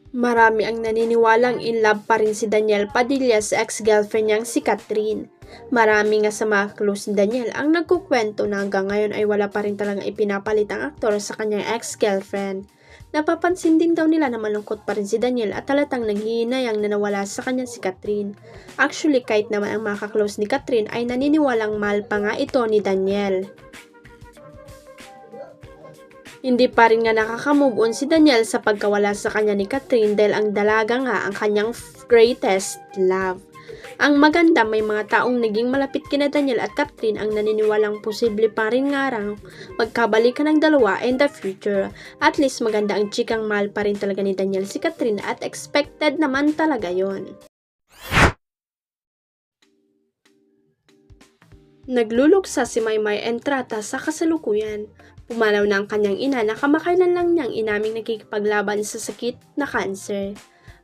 Marami ang naniniwalang in love pa rin si Daniel Padilla sa ex-girlfriend niyang si Catherine. Marami nga sa mga close ni Daniel ang nagkukwento na hanggang ngayon ay wala pa rin talagang ipinapalit ang aktor sa kanyang ex-girlfriend. Napapansin din daw nila na malungkot pa rin si Daniel at talatang nanghihinayang na nawala sa kanya si Catherine. Actually, kahit naman ang mga kaklose ni Catherine ay naniniwalang mahal pa nga ito ni Daniel. Hindi pa rin nga nakaka-move on si Daniel sa pagkawala sa kanya ni Catherine dahil ang dalaga nga ang kanyang greatest love. Ang maganda, may mga taong naging malapit kina Daniel at Catherine ang naniniwalang posible pa rin nga raw magkabalikan ng dalawa in the future. At least maganda ang chikang mahal pa rin talaga ni Daniel si Catherine at expected naman talaga yon. Nagluluksa si Maymay Entrata sa kasalukuyan. Pumanaw na ang kanyang ina na kamakailan lang niyang inaming nakikipaglaban sa sakit na kanser.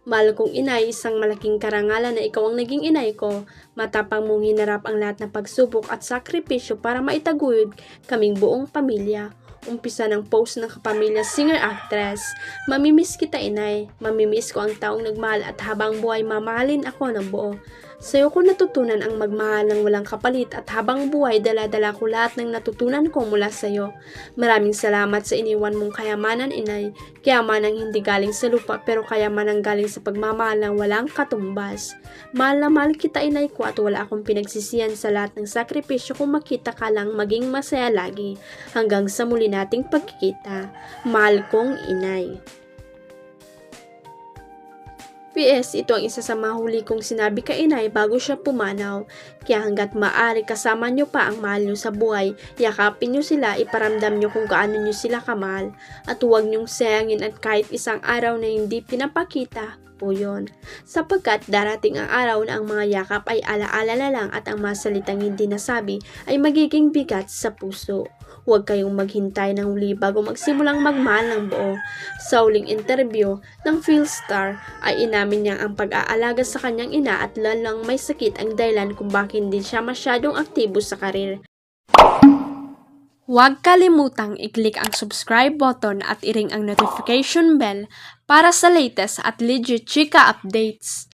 Mahal kong inay, isang malaking karangalan na ikaw ang naging inay ko. Matapang mong hinarap ang lahat ng pagsubok at sakripisyo para maitaguyod kaming buong pamilya. Umpisa ng post ng kapamilya singer-actress. Mamimiss kita inay, mamimiss ko ang taong nagmahal at habang buhay mamahalin ako ng buo. Sa'yo ko natutunan ang magmahal ng walang kapalit at habang buhay dala-dala ko lahat ng natutunan ko mula sa'yo. Maraming salamat sa iniwan mong kayamanan inay, kayamanang hindi galing sa lupa pero kayamanang galing sa pagmamahal ng walang katumbas. Mahal na mahal kita inay ko at wala akong pinagsisiyan sa lahat ng sakripisyo kung makita ka lang maging masaya lagi hanggang sa muli nating pagkikita. Mahal kong inay. PS, ito ang isa sa mga huli kong sinabi kay inay bago siya pumanaw. Kaya hanggat maaari kasama nyo pa ang mahal nyo sa buhay, yakapin nyo sila, iparamdam nyo kung gaano nyo sila kamahal. At huwag nyong sayangin at kahit isang araw na hindi pinapakita po yun. Sapagkat darating ang araw na ang mga yakap ay alaala na lang at ang mga salitang hindi nasabi ay magiging bigat sa puso. Huwag kayong maghintay ng huli bago magsimulang magmahal ng buo. Sa huling interview ng Philstar ay inamin niya ang pag-aalaga sa kanyang ina at lalang may sakit ang dahilan kung bakit hindi siya masyadong aktibo sa karir. Huwag kalimutang i-click ang subscribe button at i-ring ang notification bell para sa latest at legit chika updates.